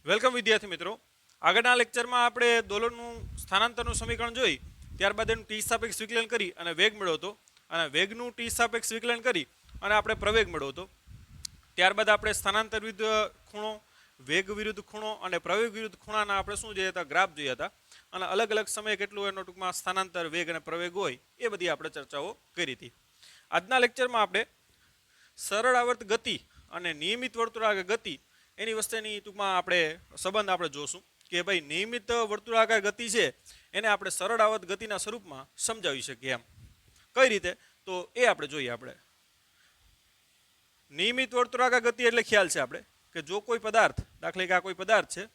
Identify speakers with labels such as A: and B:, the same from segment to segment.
A: Welcome વિદ્યાર્થી મિત્રો. આગળના લેક્ચરમાં આપણે દોલનનું સ્થાનાંતરનું સમીકરણ જોઈ, ત્યારબાદ એનું ટી સાપેક્ષ વિકલન કરી અને વેગ મેળવ્યો હતો, અને વેગનું ટી સાપેક્ષ વિકલન કરી અને આપણે પ્રવેગ મેળવ્યો હતો. ત્યારબાદ આપણે સ્થાનાંતર વિરુદ્ધ ખૂણો, વેગ વિરુદ્ધ ખૂણો અને પ્રવેગ વિરુદ્ધ ખૂણાના આપણે શું જોયા હતા, ગ્રાફ જોયા હતા, અને અલગ અલગ સમયે કેટલું એનો ટૂંકમાં સ્થાનાંતર, વેગ અને પ્રવેગ હોય એ બધી આપણે ચર્ચાઓ કરી હતી. આજના લેક્ચરમાં આપણે સરળ આવર્ત ગતિ અને નિયમિત વર્તુળાકાર ગતિ એની વચ્ચેની ટૂંકમાં આપણે સંબંધ આપણે જોશું કે ભાઈ નિયમિત વર્તુળાકાર ગતિ છે એને આપણે સરળ આવર્ત ગતિના સ્વરૂપમાં સમજાવી શકીએ. એમ કઈ રીતે, તો એ આપણે જોઈએ. આપણે નિયમિત વર્તુળાકાર ગતિ એટલે ખ્યાલ છે આપણે કે જો કોઈ પદાર્થ, દાખલા કે આ કોઈ પદાર્થ છે,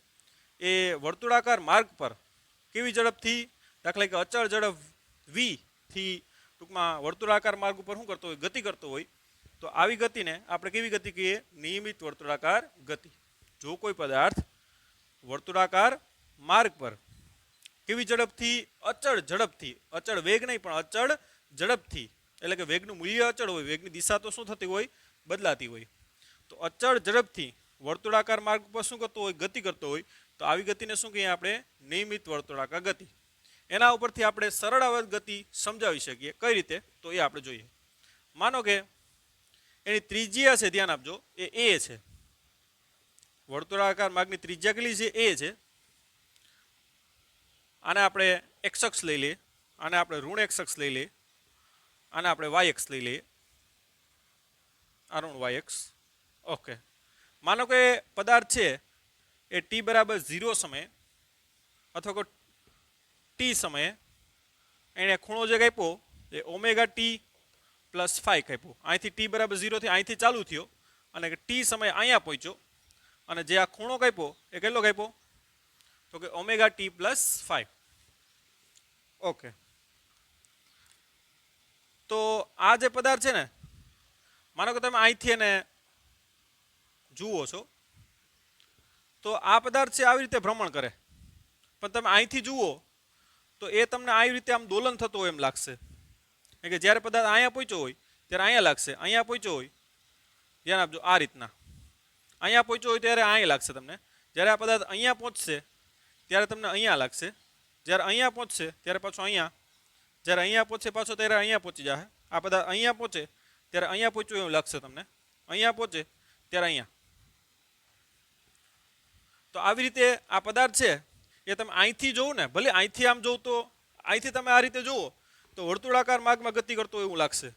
A: એ વર્તુળાકાર માર્ગ પર કેવી ઝડપથી, દાખલા કે અચળ ઝડપ v થી ટૂંકમાં વર્તુળાકાર માર્ગ ઉપર શું કરતો હોય, ગતિ કરતો હોય, તો આવી ગતિને આપણે કેવી ગતિ કહીએ, નિયમિત વર્તુળાકાર ગતિ. જો કોઈ પદાર્થ વર્તુળાકાર માર્ગ પર કેવી ઝડપથી, અચળ ઝડપથી, અચળ વેગ નહીં પણ અચળ ઝડપથી, એટલે કે વેગનું મૂલ્ય અચળ હોય, વેગની દિશા તો શું થતી હોય, બદલાતી હોય, તો અચળ ઝડપથી વર્તુળાકાર માર્ગ પર શું કરતો હોય, ગતિ કરતો હોય, તો આવી ગતિને શું કહીએ આપણે, નિયમિત વર્તુળાકાર ગતિ. એના ઉપરથી આપણે સરળ આવર્ત ગતિ સમજાવી શકીએ. કઈ રીતે, તો એ આપણે જોઈએ. માનો કે એની ત્રિજ્યા છે, ધ્યાન આપજો, એ a છે. વર્તુળાકાર માર્ગની ત્રિજ્યા કેટલી છે, a છે. આને આપણે x અક્ષ લઈ લઈએ, આને આપણે ઋણ x અક્ષ લઈ લઈએ, આને આપણે y અક્ષ લઈ લઈએ, આ ઋણ y અક્ષ. ઓકે, માનો કે પદાર્થ છે એ t બરાબર 0 સમયે અથવા તો t સમયે એને ખૂણો જે કાપ્યો એ ઓમેગા t પ્લસ 5 કાપ્યો. અહીંથી t બરાબર 0 થી અહીંથી ચાલુ થયો અને t સમયે અહીંયા પહોંચ્યો, અને જે આ ખૂણો કાપ્યો એ કેટલો કાપ્યો, તો કે ઓમેગા t પ્લસ 5. ઓકે, તો આ જે પદાર્થ છે ને, માનો કે તમે અહીંથી એને જુઓ છો, તો આ પદાર્થ છે આવી રીતે ભ્રમણ કરે, પણ તમે અહીંથી જુઓ તો એ તમને આવી રીતે આમ દોલન થતો હોય એમ લાગશે. કે જ્યારે પદાર્થ અહીંયા પહોંચ્યો હોય ત્યારે અહીંયા લાગશે, અહીંયા પહોંચ્યો હોય, ધ્યાન આપજો, આ રીતના અહીંયા પહોંચ્યો હોય ત્યારે અહીંયા લાગશે તમને. જ્યારે આ પદાર્થ અહીંયા પહોંચશે ત્યારે તમને અહીંયા લાગશે, જ્યારે અહીંયા પહોંચશે ત્યારે પાછો અહીંયા, જ્યારે અહીંયા પહોંચે પાછો ત્યારે અહીંયા પહોંચી જાય. આ પદાર્થ અહીંયા પહોંચે ત્યારે અહીંયા પહોંચ્યું એવું લાગશે તમને, અહીંયા પહોંચે ત્યારે અહીંયા. તો આવી રીતે આ પદાર્થ છે એ તમે અહીંથી જોવો ને, ભલે અહીંથી આમ જોવો, તો અહીંથી તમે આ રીતે જુઓ તો વર્તુળાકાર માર્ગમાં ગતિ કરતો એવું લાગશે,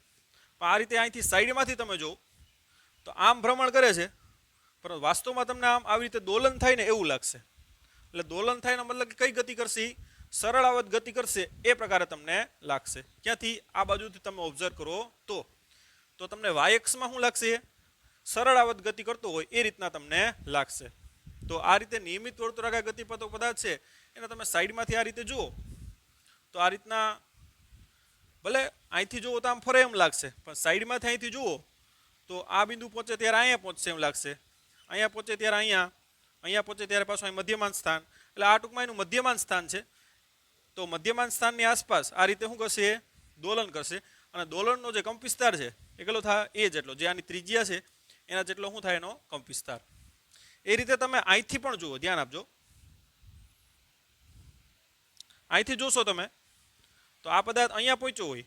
A: પણ આ રીતે અહીંથી સાઈડમાંથી તમે જુઓ તો આમ ભ્રમણ કરે છે, પરંતુ વાસ્તવમાં તમને આમ આવી રીતે દોલન થાય ને એવું લાગશે. એટલે દોલન થાય ને મતલબ કઈ ગતિ કરશે, સરળ આવર્ત ગતિ કરશે એ પ્રકારે તમને લાગશે. ક્યાંથી, આ બાજુથી તમે ઓબ્ઝર્વ કરો તો તમને y અક્ષમાં શું લાગશે, સરળ આવર્ત ગતિ કરતો હોય એ રીતના તમને લાગશે. તો આ રીતે નિયમિત વર્તુળાકાર ગતિ પાતો પદાર્થ છે એને તમે સાઈડમાંથી આ રીતે જુઓ તો આ રીતના, ભલે અહીંથી જુઓ તો આમ ફરે એમ લાગશે, પણ સાઈડમાંથી અહીંથી જુઓ તો આ બિંદુ પહોંચે ત્યારે અહીંયા પહોંચશે એમ લાગશે, અહીંયા પહોંચે ત્યારે અહીંયા, અહીંયા પહોંચે ત્યારે પાછું અહીં મધ્યમાન સ્થાન. એટલે આ ટૂંકમાં એનું મધ્યમાન સ્થાન છે. તો મધ્યમાન સ્થાનની આસપાસ આ રીતે શું કરશે, દોલન કરશે, અને દોલનનો જે કંપવિસ્તાર છે એ કેટલો થાય, એ જેટલો, જે આની ત્રિજ્યા છે એના જેટલો શું થાય એનો કંપવિસ્તાર. એ રીતે તમે અહીંથી પણ જુઓ, ધ્યાન આપજો, અહીંથી જોશો તમે તો આ પદાર્થ અહીંયા પહોંચ્યો હોય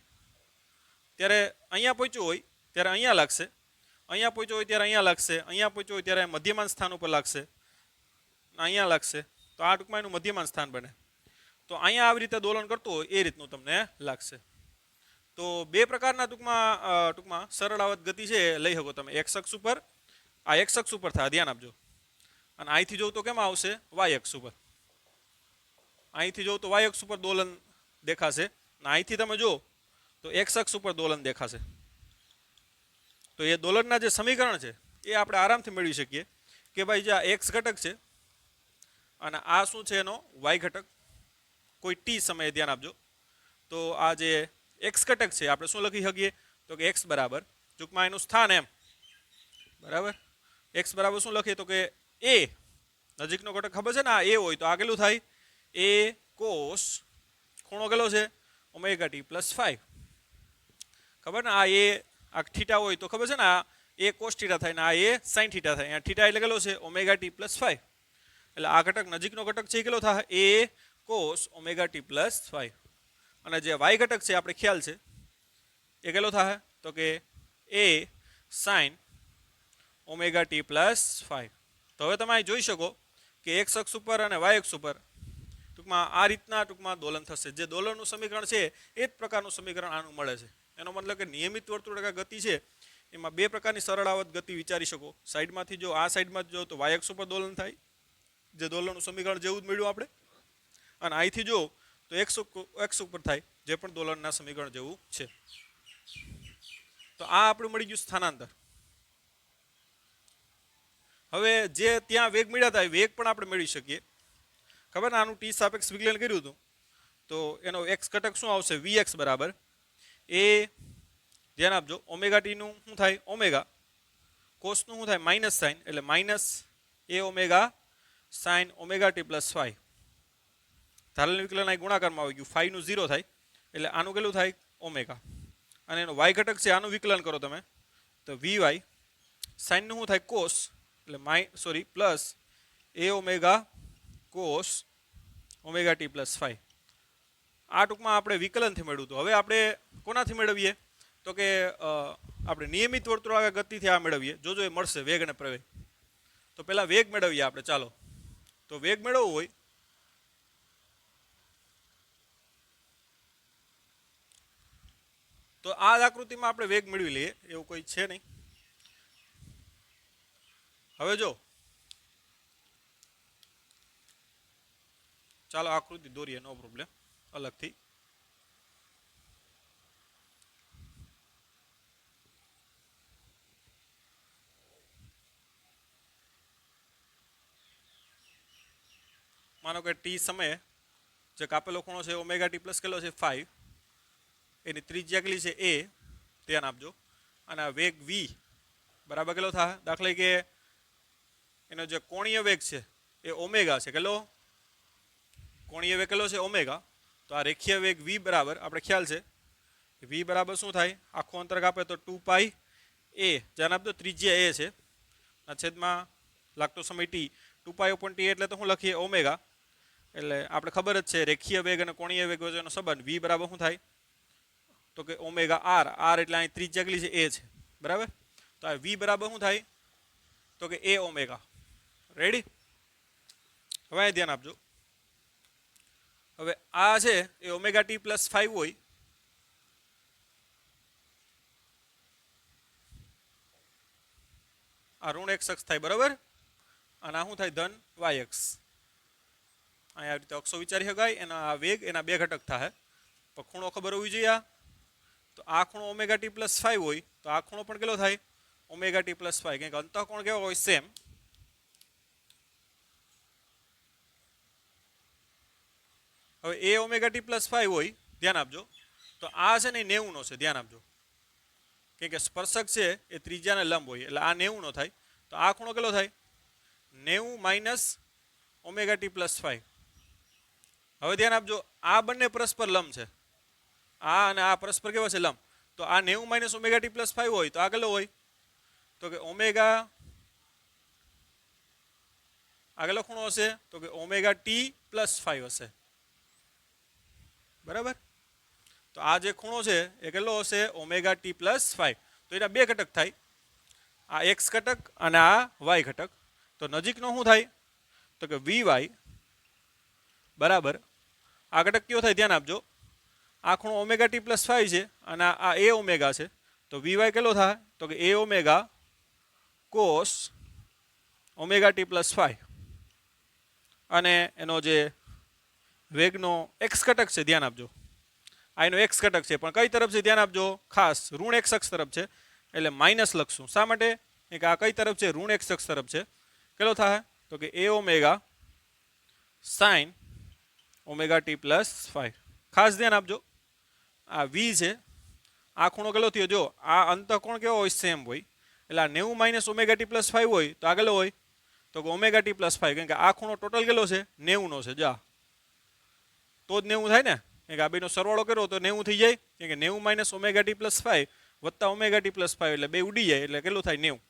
A: ત્યારે અહીંયા પહોંચ્યો હોય ત્યારે અહીંયા લાગશે, અહીંયા પહોંચ્યો હોય ત્યારે અહીંયા લાગશે, અહીંયા પહોંચ્યો હોય ત્યારે મધ્યમાન સ્થાન ઉપર લાગશે, અહીંયા લાગશે. તો આ ટૂંકમાં એનું મધ્યમાન સ્થાન બને. તો અહીંયા આવી રીતે દોલન કરતો હોય એ રીતનું તમને લાગશે. તો બે પ્રકારના ટૂંકમાં સરળ આવર્ત ગતિ છે લઈ શકો તમે. એક્સ અક્ષ ઉપર, આ એક્સ અક્ષ ઉપર થાય, ધ્યાન આપજો, અને અહીંથી જોઉં તો કેમ આવશે, વાય અક્ષ ઉપર. અહીંથી જોઉં તો વાય અક્ષ ઉપર દોલન દેખાશે, અને અહીંથી તમે જો તો એક્સ અક્ષ ઉપર દોલન દેખાશે. તો એ દોલનના જે સમીકરણ છે એ આપણે આરામથી મેળવી શકીએ કે ભાઈ જે આ એક્સ ઘટક છે અને આ શું છે એનો વાય ઘટક, કોઈ ટી સમયે, ધ્યાન આપજો. તો આ જે એક્સ ઘટક છે આપણે શું લખી શકીએ, તો કે એક્સ બરાબર, ટૂંકમાં એનું સ્થાન એમ બરાબર, એક્સ બરાબર શું લખીએ, તો કે એ નજીકનો ઘટક ખબર છે ને, આ એ હોય તો આ કેટલું થાય, એ કોસ, ખૂણો કેટલો છે, ઓમેગા ટી પ્લસ 5. ખબર ને, આ એ આ થીટા હોય તો ખબર છે ને, આ એ કોસ થીટા થાય ને આ એ સાઇન થીટા થાય. અહીંયા થીટા એટલે કેટલો છે, ઓમેગા ટી પ્લસ 5. એટલે આ ઘટક નજીકનો ઘટક છે એ કેટલો થાય a cos omega t plus 5 અને જે y ઘટક છે આપણે ખ્યાલ છે એ કેટલો થાય તો કે a sin omega t plus 5 તો હવે તમે અહીં જોઈ શકો કે x અક્ષ ઉપર અને y અક્ષ ઉપર ટૂંકમાં આ રીતના ટૂંકમાં દોલન થશે જે દોલનનું સમીકરણ છે એ જ પ્રકારનું સમીકરણ આનું મળે છે એનો મતલબ કે નિયમિત વર્તુળાકાર ગતિ છે એમાં બે પ્રકારની સરળાવત ગતિ વિચારી શકો સાઈડમાંથી જો આ સાઈડમાં જો તો y અક્ષ ઉપર દોલન થાય જે દોલનનું સમીકરણ જેવું જ મળ્યું આપણે અને અહીંથી જો તો x ઉપર થાય જે પણ દોલનના સમીકરણ જેવું છે તો આ આપણું મળી ગયું સ્થાનાંતર હવે જે ત્યાં વેગ મળ્યા હતા એ વેગ પણ આપણે મેળવી શકીએ ખબર ને આનું ટી સાપેક્ષ વિકલન કર્યું હતું તો એનો x ઘટક શું આવશે vx બરાબર એ ધ્યાન આપજો ઓમેગા ટીનું શું થાય ઓમેગા કોસનું શું થાય માઇનસ સાઇન એટલે minus A omega sine omega t plus 5 ધારેલું વિકલન અહીં ગુણાકારમાં આવી ગયું 5 નું 0 થાય એટલે આનું કેટલું થાય ઓમેગા અને એનો y ઘટક છે આનું વિકલન કરો તમે તો vy સાઇનનું શું થાય કોસ એટલે plus A omega cos omega t plus 5 આ ટૂંકમાં આપણે વિકલનથી મેળવ્યું હતું હવે આપણે કોનાથી મેળવીએ તો કે આપણે નિયમિત વર્તુળાકાર ગતિથી આ મેળવીએ જોજો એ મળશે વેગ અને પ્રવેગ તો પહેલા વેગ મેળવીએ આપણે ચાલો તો વેગ મેળવવો હોય તો આ આકૃતિમાં આપણે વેગ મેળવી લઈએ એવું કોઈ છે નહીં હવે જો ચાલો આકૃતિ દોરીએ નો પ્રોબ્લેમ અલગથી માનો કે ટી સમયે જે કાપેલો ખૂણો છે ઓમેગા ટી પ્લસ કેટલો છે 5 એની ત્રિજ્યા કેટલી છે a ધ્યાન આપજો અને આ વેગ v બરાબર કેટલો થાય દાખલા કે એનો જે કોણીય વેગ છે એ ઓમેગા છે કેટલો કોણીય વેગ કેટલો છે ઓમેગા તો આ રેખીય વેગ v બરાબર આપણે ખ્યાલ છે v બરાબર શું થાય આખું અંતર કાપે તો 2 પાઈ a ધ્યાન આપજો ત્રિજ્યા a છે આ છેદમાં લાગતો સમય t 2 પાઈ upon t એટલે તો શું લખીએ ઓમેગા એટલે આપણે ખબર જ છે રેખીય વેગ અને કોણીય વેગ વચ્ચેનો સંબંધ v બરાબર શું થાય તો કે ઓમેગા r એટલે અહીં ત્રિજ્યા કેટલી છે a છે બરાબર તો આ v બરાબર શું થાય તો કે a ઓમેગા રેડી હવે અહીં ધ્યાન આપજો હવે આ છે એ ઓમેગા ટી પ્લસ 5 હોય આ ઋણ x અક્ષ થાય બરાબર અને આ શું થાય ધન y અક્ષ અહીંયા આ રીતે અક્ષો વિચારી શકાય એના આ વેગ એના બે ઘટક થાય પણ ખૂણો ખબર હોવી જોઈએ તો આ ખૂણો ઓમેગા ટી પ્લસ 5 હોય તો આ ખૂણો પણ કેટલો થાય ઓમેગા ટી પ્લસ 5 કેમ કે અંતઃકોણ કેવો હોય સેમ હવે એ ઓમેગા ટી પ્લસ 5 હોય ધ્યાન આપજો તો આ છે ને 90 નો છે ધ્યાન આપજો કેમ કે સ્પર્શક છે એ ત્રિજ્યાને લંબ હોય એટલે આ 90 નો થાય તો આ ખૂણો કેટલો થાય 90 માઇનસ ઓમેગા ટી પ્લસ 5 હવે ધ્યાન આપજો આ બંને પરસ્પર લંબ છે આ અને આ પરસ્પર કેવા છે લંબ તો આ 90 માઇનસ ઓમેગા ટી પ્લસ 5 હોય તો આ કેટલો હોય તો કે ઓમેગા આગલો ખૂણો હશે તો કે ઓમેગા ટી પ્લસ 5 હશે બરાબર તો આ જે ખૂણો છે એ કેટલો હશે ઓમેગા ટી પ્લસ 5 તો એના બે ઘટક થાય આ x ઘટક અને આ y ઘટક તો નજીકનો શું થાય તો કે vy બરાબર આ ઘટક કયો થાય ધ્યાન આપજો આ ખૂણો ઓમેગા ટી પ્લસ 5 છે અને આ a ઓમેગા છે તો vy કેટલો થાય તો કે a omega cos omega t plus 5 અને એનો જે વેગનો x ઘટક છે ધ્યાન આપજો આ એનો x ઘટક છે પણ કઈ તરફ છે ધ્યાન આપજો ખાસ ઋણ x અક્ષ તરફ છે એટલે માઇનસ લખશું શા માટે કે આ કઈ તરફ છે ઋણ x અક્ષ તરફ છે કેટલો થાય તો કે a omega sine omega t plus 5 ખાસ ધ્યાન આપજો આ v છે આ ખૂણો કેટલો થયો જો આ અંતઃકોણ કેવો હોય સેમ હોય એટલે આ 90 માઇનસ ઓમેગા ટી પ્લસ 5 હોય તો આ કેટલો હોય તો કે ઓમેગા ટી પ્લસ 5 કેમ કે આ ખૂણો ટોટલ કેટલો છે 90 નો છે જા તો જ 90 થાય ને કેમ કે આ બેનો સરવાળો કર્યો તો 90 થઈ જાય કેમ કે 90 માઇનસ ઓમેગા ટી પ્લસ 5 વત્તા ઓમેગા ટી પ્લસ 5 એટલે બે ઉડી જાય એટલે કેટલું થાય 90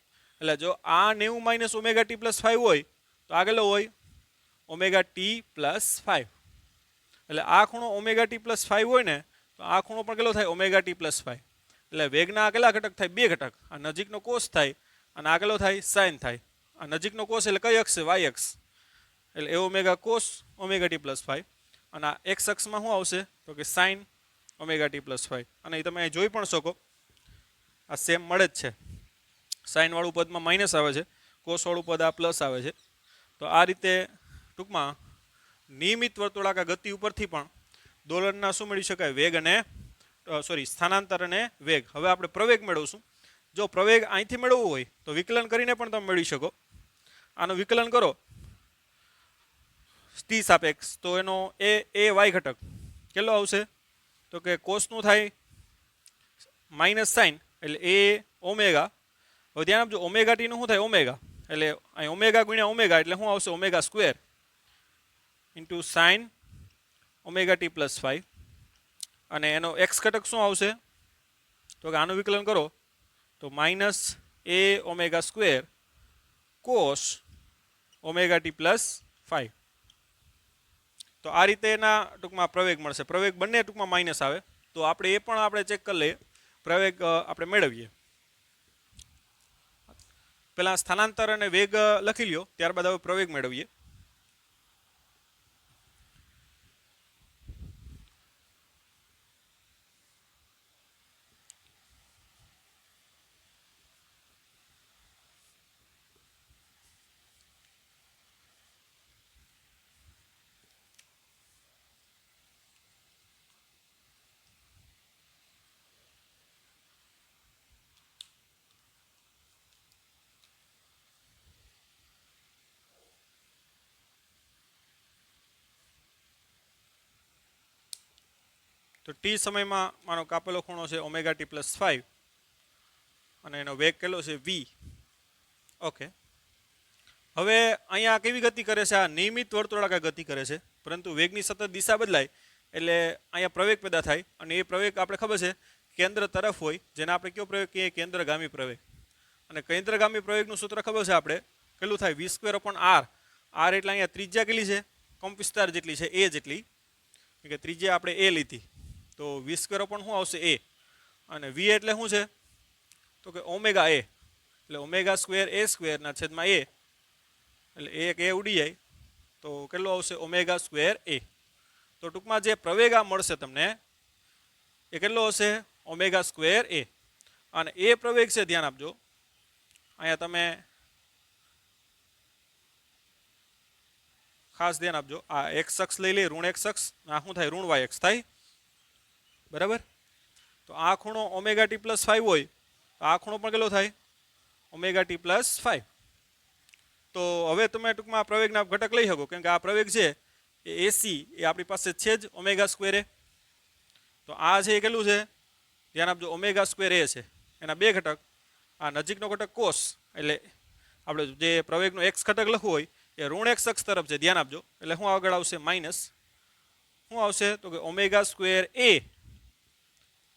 A: એટલે જો આ 90 માઇનસ ઓમેગા ટી પ્લસ 5 હોય તો આ કેટલો હોય ઓમેગા ટી પ્લસ 5. એટલે આ ખૂણો ઓમેગા ટી પ્લસ 5 હોય ને તો આ ખૂણો પણ કેટલો થાય ઓમેગા ટી પ્લસ 5. એટલે વેગના આ કેટલા ઘટક થાય? બે ઘટક. આ નજીકનો કોસ થાય અને આ કેટલો થાય? સાઇન થાય. આ નજીકનો કોસ એટલે કઈ અક્ષ છે? વાય અક્ષ. એટલે A omega cos omega t plus 5 અને આ એક્સ અક્ષમાં શું આવશે? તો કે સાઇન ઓમેગા ટી પ્લસ 5. અને એ તમે અહીં જોઈ પણ શકો આ સેમ મળે જ છે. સાઇન વાળું પદમાં માઇનસ આવે છે, કોસ વાળું પદ આ પ્લસ આવે છે. તો આ રીતે ટૂંકમાં નિયમિત વર્તુળાકાર ગતિ ઉપરથી પણ દોલનના શું મેળવી શકાય? વેગ અને સ્થાનાંતર અને વેગ. હવે આપણે પ્રવેગ મેળવશું. જો પ્રવેગ અહીંથી મેળવવું હોય તો વિકલન કરીને પણ તમે મેળવી શકો. આનું વિકલન કરો ટી સાપેક્ષ તો એનો એ વાય ઘટક કેટલો આવશે? તો કે કોસનું થાય માઇનસ સાઇન એટલે એ ઓમેગા. હવે ધ્યાન આપજો ઓમેગા ટીનું શું થાય? ઓમેગા. એટલે અહીં ઓમેગા ગુણ્યા ઓમેગા એટલે શું આવશે? Omega square into sine omega t plus 5. અને એનો એક્સ ઘટક શું આવશે? તો કે આનું વિકલન કરો તો minus A omega square cos omega t plus 5. તો આ રીતે એના ટૂંકમાં પ્રવેગ મળશે. પ્રવેગ બંને ટૂંકમાં માઇનસ આવે તો આપણે એ પણ આપણે ચેક કરી લઈએ. પ્રવેગ આપણે મેળવીએ. પહેલાં સ્થાનાંતર અને વેગ લખી લ્યો, ત્યારબાદ હવે પ્રવેગ મેળવીએ. તો ટી સમયમાં માનો કાપેલો ખૂણો છે ઓમેગા ટી પ્લસ 5 અને એનો વેગ કેટલો છે? વી. ઓકે. હવે અહીંયા કેવી ગતિ કરે છે? આ નિયમિત વર્તુળાકાર ગતિ કરે છે, પરંતુ વેગની સતત દિશા બદલાય એટલે અહીંયા પ્રવેગ પેદા થાય. અને એ પ્રવેગ આપણે ખબર છે કેન્દ્ર તરફ હોય, જેને આપણે કયો પ્રવેગ કહીએ? કેન્દ્રગામી પ્રવેગ. અને કેન્દ્રગામી પ્રવેગનું સૂત્ર ખબર છે આપણે? કેટલું થાય? વી સ્ક્વેર અપોન આર. આર એટલે અહીંયા ત્રિજ્યા કેટલી છે? કંપ વિસ્તાર જેટલી છે, એ જેટલી. કે ત્રિજ્યા આપણે એ લીધી તો વી સ્ક્વેર અપોન શું આવશે? એ. અને વી એટલે શું છે? તો કે ઓમેગા એ. એટલે ઓમેગા સ્ક્વેર એ સ્ક્વેરના છેદમાં એ. એટલે એક એ ઉડી જાય તો કેટલો આવશે? ઓમેગા સ્ક્વેર એ. તો ટૂંકમાં જે પ્રવેગ આ મળશે તમને એ કેટલો હશે? ઓમેગા સ્ક્વેર એ. અને એ પ્રવેગ છે, ધ્યાન આપજો, અહીંયા તમે ખાસ ધ્યાન આપજો. આ એક્સ અક્ષ લઈ લઈએ, ઋણ એક્સ અક્ષ. આ શું થાય? ઋણ વાય અક્ષ થાય. બરાબર. તો આ ખૂણો ઓમેગા ટી પ્લસ 5 હોય તો આ ખૂણો પણ કેટલો થાય? Omega t plus 5. તો હવે તમે ટૂંકમાં પ્રવેગના ઘટક લઈ શકો, કેમ કે આ પ્રવેગ છે એ એસી એ આપણી પાસે છે જ ઓમેગા સ્ક્વેર એ. તો આ છે એ કેટલું છે? ધ્યાન આપજો, ઓમેગા સ્ક્વેર એ છે. એના બે ઘટક, આ નજીકનો ઘટક કોસ એટલે આપણે જે પ્રવેગનો એક્સ ઘટક લખવું હોય એ ઋણ એક્સ અક્ષ તરફ છે. ધ્યાન આપજો. એટલે શું આગળ આવશે? માઇનસ. શું આવશે? તો કે ઓમેગા સ્ક્વેર એ.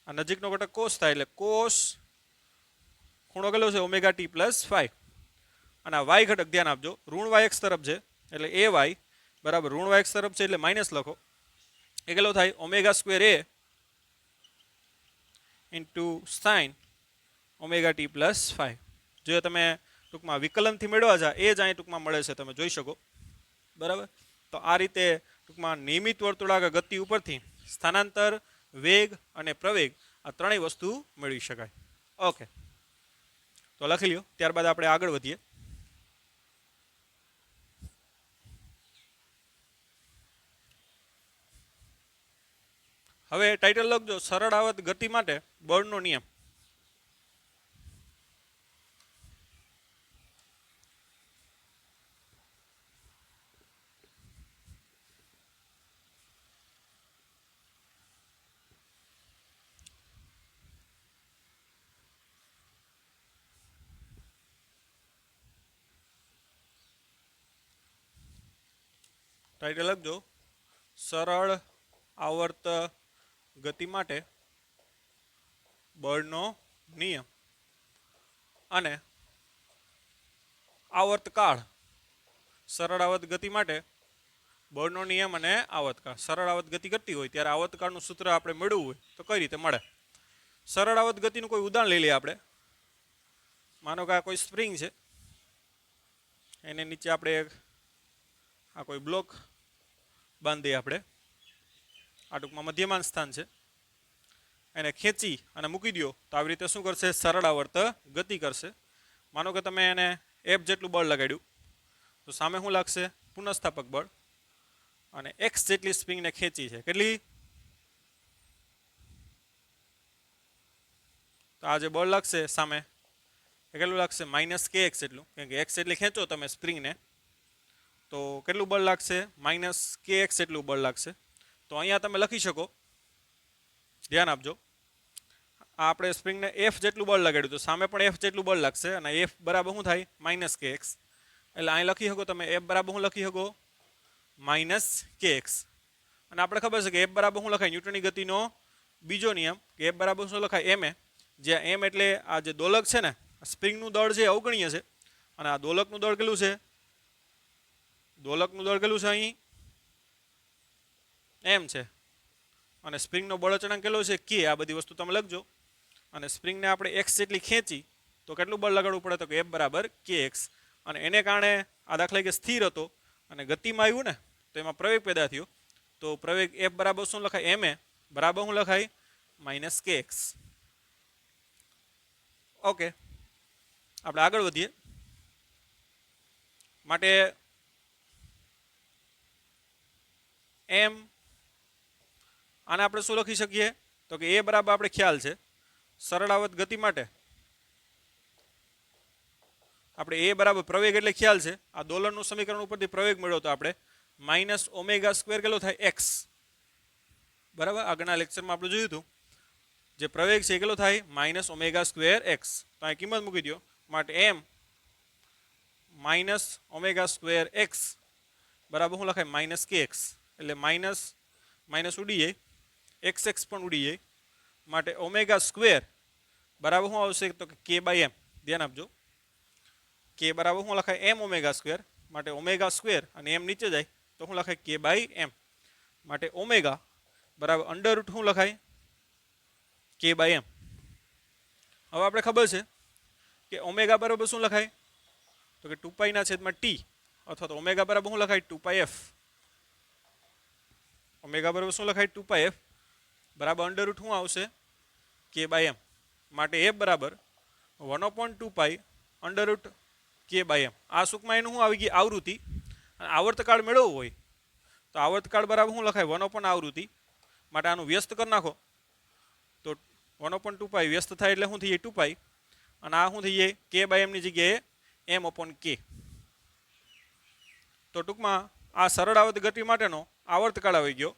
A: આ નજીકનો ઘટક કોસ થાય એટલે કોસ ખૂણો કેટલો છે? Omega t plus 5. અને આ વાય ઘટક ધ્યાન આપજો, ઋણ વાય એક્સ તરફ છે એટલે એ વાય બરાબર ઋણ વાય એક્સ તરફ છે એટલે માઇનસ લખો. એ કેટલો થાય? Omega square A into sine omega t plus 5. જો તમે ટૂંકમાં વિકલનથી મેળવા જા એ જ અહીં ટૂંકમાં મળે છે, તમે જોઈ શકો. બરાબર. તો આ રીતે ટૂંકમાં નિયમિત વર્તુળાકાર ગતિ ઉપરથી સ્થાનાંતર, વેગ અને પ્રવેગ આ ત્રણેય વસ્તુ મેળવી શકાય. ઓકે, તો લખી લ્યો. ત્યારબાદ આપણે આગળ વધીએ. હવે ટાઇટલ લખજો, સરળ આવર્ત ગતિ માટે બળનો નિયમ. ટાઇટલ લખજો, સરળ આવર્ત ગતિ માટે બળનો નિયમ અને આવર્તકાળ. સરળ આવર્ત ગતિ માટે બળનો નિયમ અને આવર્તકાળ. સરળ આવર્ત ગતિ કરતી હોય ત્યારે આવર્તકાળનું સૂત્ર આપણે મેળવવું હોય તો કઈ રીતે મળે? સરળ આવર્ત ગતિનું કોઈ ઉદાહરણ લઈ લઈએ આપણે. માનો કે આ કોઈ સ્પ્રિંગ છે, એને નીચે આપણે આ કોઈ બ્લોક બાંધીએ આપણે, આ ટૂંકમાં મધ્યમાન સ્થાન છે, એને ખેંચી અને મૂકી દો તો આવી રીતે શું કરશે? સરળ આવર્ત ગતિ કરશે. માનો કે તમે એને F જેટલું બળ લગાડ્યું તો સામે શું લાગશે? પુનઃસ્થાપક બળ. અને x જેટલી સ્પ્રિંગને ખેંચી છે, કેટલી? તો આ જે બળ લાગશે સામે એ કેટલું લાગશે? -kx એટલું, કેમ કે x એટલી ખેંચો તમે સ્પ્રિંગને તો કેટલું બળ લાગશે? -kx એટલું બળ લાગશે. તો અહીંયા તમે લખી શકો, ધ્યાન આપજો, આ આપણે સ્પ્રિંગને F જેટલું બળ લગાડ્યું તો સામે પણ F જેટલું બળ લાગશે અને F બરાબર શું થાય? -kx. એટલે અહીં લખી શકો તમે F બરાબર શું લખી શકો? -kx. અને આપણે ખબર છે કે F બરાબર શું લખાય? ન્યૂટનની ગતિનો બીજો નિયમ કે F બરાબર શું લખાય? ma. જ્યાં m એટલે આ જે દોલક છે ને, સ્પ્રિંગનું દળ છે અવગણ્ય છે અને આ દોલકનું દળ કેટલું છે? દોલકનું દળ કેટલું છે? અહીં m છે અને સ્પ્રિંગનો બળ અચળાંક કેટલો છે? k. આ બધી વસ્તુ તમે લખજો. અને સ્પ્રિંગને આપણે x જેટલી ખેંચી તો કેટલું બળ લગાડવું પડે? તો કે F બરાબર kx. અને એને કારણે આ દાખલા કે સ્થિર હતો અને ગતિમાં આવ્યું ને તો એમાં પ્રવેગ પેદા થયો. તો પ્રવેગ F બરાબર શું લખાય? ma બરાબર શું લખાય? -kx. ઓકે, આપણે આગળ વધીએ. માટે m આને આપણે શું લખી શકીએ? તો કે a બરાબર આપણે ખ્યાલ છે સરળ આવર્ત ગતિ માટે આપણે a બરાબર પ્રવેગ એટલે ખ્યાલ છે. આ દોલનનું સમીકરણ ઉપરથી પ્રવેગ મળ્યો તો આપણે -ω² કેટલો થાય? x. બરાબર, આગળના લેક્ચરમાં આપણે જોયું હતું જે પ્રવેગ છે એ કેટલો થાય? -ω²x. તો અહીં કિંમત મૂકી દો. માટે m -ω²x બરાબર શું લખાય? -kx. એટલે માઇનસ ઉડી જાય, xx પણ ઉડી જાય. માટે ω² બરાબર શું આવશે? તો કે k/m. ધ્યાન આપજો, k બરાબર શું લખાય? mω². માટે ω² અને m નીચે જાય તો શું લખાય? k/m. માટે ω બરાબર અંડર રૂટ શું લખાય? k/m. હવે આપણે ખબર છે કે ω બરાબર શું લખાય? તો કે 2π/t. અથવા તો ω બરાબર શું લખાય? 2πf. ω બરાબર શું લખાય? 2πf બરાબર અંડર રૂટ શું આવશે? k/m. માટે f બરાબર 1/2π અંડર રૂટ k/m. આ સૂકમાં એનું શું આવી ગઈ? આવૃત્તિ. અને આવર્તકાળ મેળવવો હોય તો આવર્તકાળ બરાબર શું લખાય? 1 આવૃત્તિ. માટે આનું વ્યસ્ત કરી નાખો તો 1/2π વ્યસ્ત થાય એટલે શું થઈ જાય? 2π. અને આ શું થઈ જાય? k/m ની જગ્યાએ m/k. તો ટૂંકમાં આ સરળ આવર્ત ગતિ માટેનો આવર્તકાળ આવી ગયો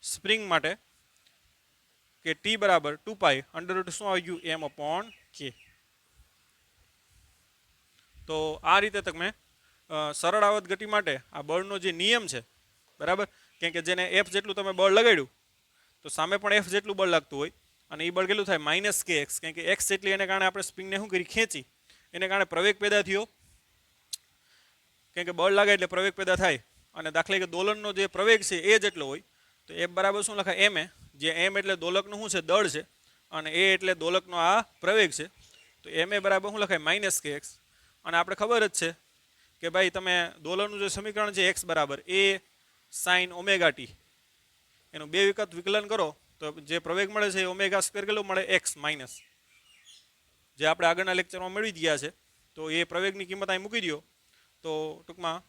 A: સ્પ્રિંગ માટે કે t બરાબર 2π અંડર રૂટ શું આવી ગયું? m/k. તો આ રીતે તમે સરળ આવર્ત ગતિ માટે આ બળનો જે નિયમ છે, બરાબર, કેમ કે જેને F જેટલું તમે બળ લગાડ્યું તો સામે પણ F જેટલું બળ લાગતું હોય અને એ બળ કેટલું થાય? -kx. કેમ કે x જેટલી એને કારણે આપણે સ્પ્રિંગને શું કરી? ખેંચી. એને કારણે પ્રવેગ પેદા થયો. કેમ કે બળ લાગે એટલે પ્રવેગ પેદા થાય. અને દાખલા કે દોલનનો જે પ્રવેગ છે એ જેટલો હોય તો F બરાબર શું લખાય? ma. જે m એટલે દોલકનું શું છે? દળ છે. અને a એટલે દોલકનો આ પ્રવેગ છે. તો ma બરાબર શું લખાય? -kx. અને આપણે ખબર જ છે કે ભાઈ તમે દોલનનું જે સમીકરણ છે x બરાબર a sin ωt એનું બે વખત વિકલન કરો તો જે પ્રવેગ મળે છે એ ω² કેટલો મળે? x માઇનસ, જે આપણે આગળના લેક્ચરમાં મેળવી ગયા છે. તો એ પ્રવેગની કિંમત અહીં મૂકી દો તો ટૂંકમાં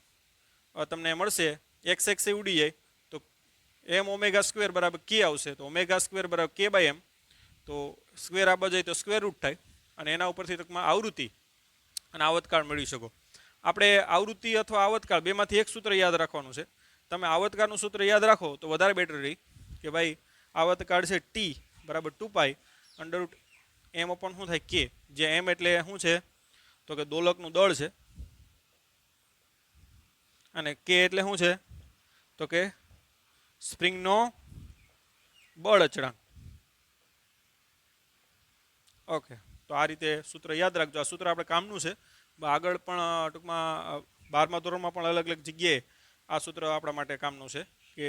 A: તમને મળશે x એ ઉડી જાય તો mω² બરાબર k આવશે. તો ω² બરાબર k/m. તો સ્ક્વેર આપવા જાય તો સ્ક્વેર રૂટ થાય અને એના ઉપરથી ટૂંકમાં આવૃત્તિ અને આવર્તકાળ મેળવી શકો. આપણે આવૃત્તિ અથવા આવર્તકાળ બેમાંથી એક સૂત્ર યાદ રાખવાનું છે. તમે આવર્તકાળનું સૂત્ર યાદ રાખો તો વધારે બેટર રહી કે ભાઈ આવર્તકાળ છે t બરાબર 2π અંડર રૂટ m શું થાય? k. જે m એટલે શું છે? તો કે દોલકનું દળ છે. અને k એટલે શું છે? તો કે સ્પ્રિંગનો બળ અચળાંક. ઓકે, તો આ રીતે સૂત્ર યાદ રાખજો. આ સૂત્ર આપણે કામનું છે. આગળ પણ ટૂંકમાં 12મા ધોરણમાં પણ અલગ અલગ જગ્યાએ આ સૂત્ર આપણા માટે કામનું છે કે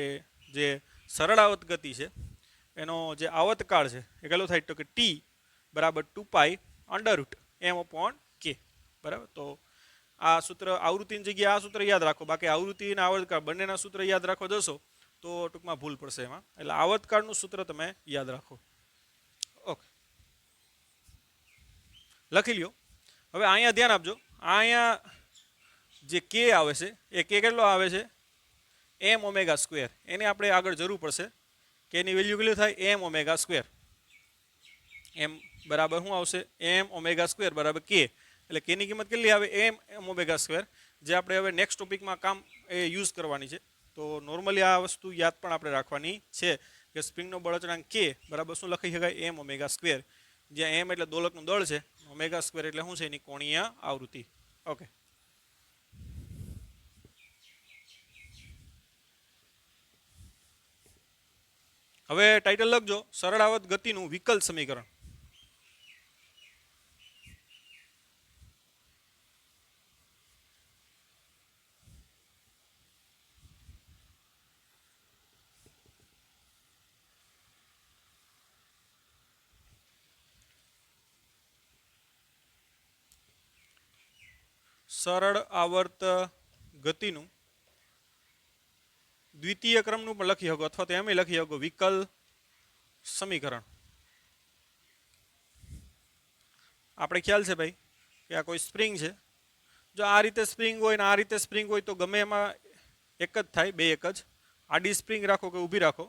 A: જે સરળ આવત ગતિ છે એનો જે આવતકાળ છે એ કેટલો થાય તો કે ટી બરાબર 2 પાઈ √m/k બરાબર. તો આ સૂત્ર આવૃત્તિની જગ્યાએ આ સૂત્ર યાદ રાખો, બાકી આવૃત્તિ અને આવર્તકાળ બંનેના સૂત્ર યાદ રાખવા જશો તો ટૂંકમાં ભૂલ પડશે એમાં. એટલે આવર્તકાળનું સૂત્ર તમે યાદ રાખો. ઓકે, લખી લ્યો. હવે અહીંયા ધ્યાન આપજો, અહીંયા જે કે આવે છે એ કે કેટલો આવે છે m⍵². એને આપણે આગળ જરૂર પડશે કે એની વેલ્યુ કેટલી થાય m⍵². m બરાબર શું આવશે m⍵² બરાબર k. એટલે k ની કિંમત કેટલી આવે m⍵², જે આપણે હવે નેક્સ્ટ ટોપિકમાં કામ એ યુઝ કરવાની છે. તો નોર્મલી આ વસ્તુ યાદ પણ આપણે રાખવાની છે કે સ્પ્રિંગનો બળ અચળાંક k બરાબર શું લખી શકાય m⍵², જ્યાં m એટલે દોલકનું દળ છે, ⍵² એટલે શું છે એની કોણીય આવૃત્તિ. ઓકે, હવે ટાઇટલ લખજો સરળ આવત ગતિનું વિકલ સમીકરણ. સરળ આવર્ત ગતિનું દ્વિતીય ક્રમનું પણ લખી શકો અથવા તો એમ લખી શકો વિકલ સમીકરણ. આપણે ખ્યાલ છે ભાઈ કે આ કોઈ સ્પ્રિંગ છે, જો આ રીતે સ્પ્રિંગ હોય ને આ રીતે સ્પ્રિંગ હોય તો ગમે એમાં એક જ થાય, બે એક જ. આડી સ્પ્રિંગ રાખો કે ઊભી રાખો,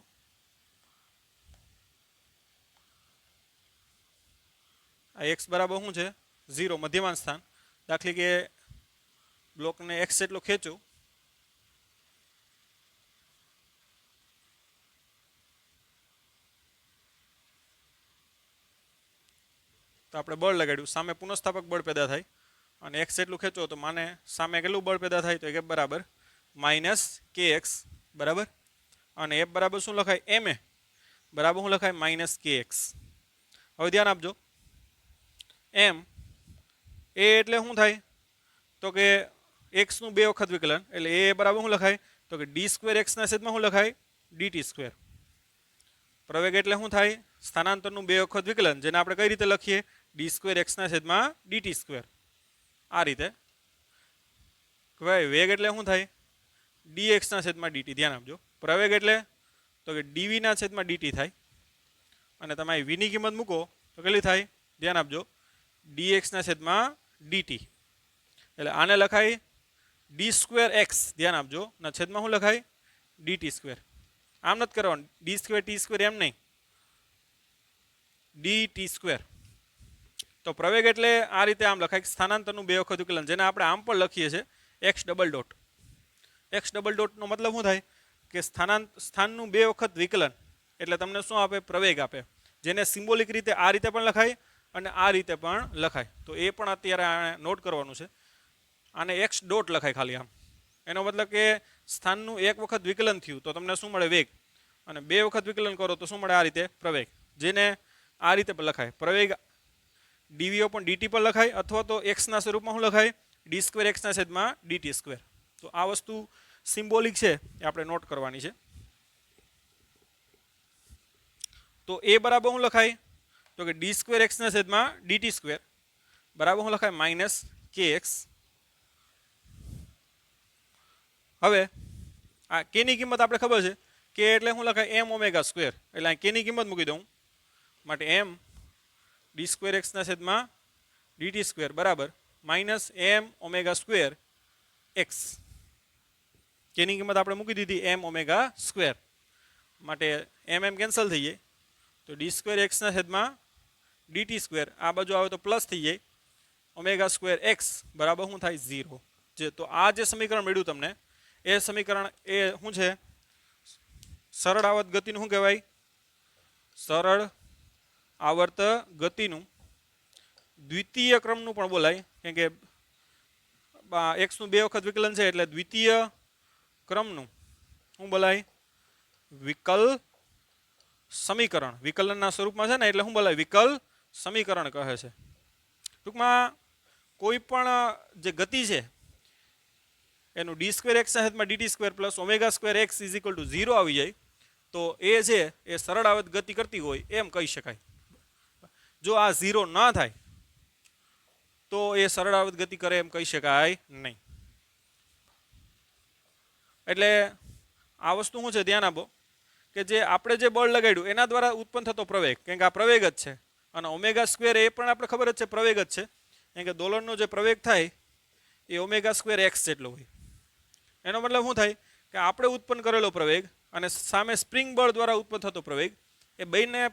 A: આ x બરાબર શું છે 0 મધ્યમાન સ્થાન. દાખલા કે બ્લોકને x જેટલો ખેંચો તો આપણે બળ લગાડ્યું, સામે પુનઃસ્થાપક બળ પેદા થાય અને x જેટલું ખેંચો તો માને સામે કેટલું બળ પેદા થાય તો F બરાબર -kx બરાબર. અને F બરાબર શું લખાય ma બરાબર શું લખાય -kx. હવે ધ્યાન આપજો, m એ એટલે શું થાય તો કે x નું 2 વખત વિકલન, એટલે a બરાબર શું લખાય તો કે d² x ના છેદમાં શું લખાય dt². પ્રવેગ એટલે શું થાય સ્થાનાંતરનું 2 વખત વિકલન, જેને આપણે કઈ રીતે લખીએ d² x ના છેદમાં dt². આ રીતે કહેવાય. વેગ એટલે શું થાય dx ના છેદમાં dt. ધ્યાન આપજો, પ્રવેગ એટલે તો કે dv ના છેદમાં dt થાય, અને તમે v ની કિંમત મૂકો તો કેટલી થાય ધ્યાન આપજો dx ના છેદમાં dt. એટલે આને લખાય d²x ધ્યાન આપજો ના છેદમાં શું લખાય dt². આમ નથી કરવાનું d² t² એમ નહીં, dt². તો પ્રવેગ એટલે આ રીતે આમ લખાય સ્થાનાંતરનું 2 વખત વિકલન, જેને આપણે આમ પણ લખીએ છીએ x double dot. x double ડોટનો મતલબ શું થાય કે સ્થાનનું 2 વખત વિકલન એટલે તમને શું આપે પ્રવેગ આપે, જેને સિમ્બોલિક રીતે આ રીતે પણ લખાય અને આ રીતે પણ લખાય. તો એ પણ અત્યારે નોટ કરવાનું છે. આને x ડોટ લખાય ખાલી આમ, એનો મતલબ કે સ્થાનનું 1 વખત વિકલન થયું તો તમને શું મળે વેગ, અને 2 વખત વિકલન કરો તો શું મળે આ રીતે પ્રવેગ, જેને આ રીતે પણ લખાય પ્રવેગ dvo પણ dt પર લખાય અથવા તો x ના સ્વરૂપમાં શું લખાય d² x ના છેદમાં dt². તો આ વસ્તુ સિમ્બોલિક છે એ આપણે નોટ કરવાની છે. તો a બરાબર શું લખાય તો કે d² x ના છેદમાં dt² બરાબર શું લખાય -kx. હવે આ k ની કિંમત આપણે ખબર છે, k એટલે શું લખાય m⍵². એટલે આ k ની કિંમત મૂકી દઉં, માટે m d² x ના છેદમાં dt² બરાબર -m⍵²x. k ની કિંમત આપણે મૂકી દીધી m⍵², માટે m કેન્સલ થઈ જાય તો d² x ના છેદમાં dt². આ બાજુ આવે તો પ્લસ થઈ જાય ⍵²x બરાબર શું થાય 0. તો આ જે સમીકરણ મળ્યું તમને એ સમીકરણ એ શું છે સરળ આવર્ત ગતિનું શું કહેવાય સરળ આવર્ત ગતિનું દ્વિતીય ક્રમનું પણ બોલાય, કેમ કે x નું 2 વખત વિકલન છે એટલે દ્વિતીય ક્રમનું શું બોલાય વિકલ સમીકરણ. વિકલનના સ્વરૂપમાં છે ને એટલે શું બોલાય વિકલ સમીકરણ કહે છે. ટૂંકમાં કોઈ પણ જે ગતિ છે એનું ડી સ્ક્વેર એક્સના છેદમાં DT square plus omega square x is equal to 0 આવી જાય તો એ છે એ સરળ આવત ગતિ કરતી હોય એમ કહી શકાય. જો આ 0 ના થાય તો એ સરળ આવત ગતિ કરે એમ કહી શકાય નહીં. એટલે આ વસ્તુ શું છે ધ્યાન આપો કે જે આપણે જે બળ લગાડ્યું એના દ્વારા ઉત્પન્ન થતો પ્રવેગ, કારણ કે આ પ્રવેગ જ છે, અને ઓમેગા સ્ક્વેર એ પણ આપણે ખબર જ છે પ્રવેગ જ છે, કારણ કે દોલનનો જે પ્રવેગ થાય એ ઓમેગા સ્ક્વેર એક્સ જેટલો હોય. એનો મતલબ શું થાય કે આપણે ઉત્પન્ન કરેલો પ્રવેગ અને સામે સ્પ્રિંગ બળ દ્વારા ઉત્પન્ન થતો પ્રવેગ એ બંને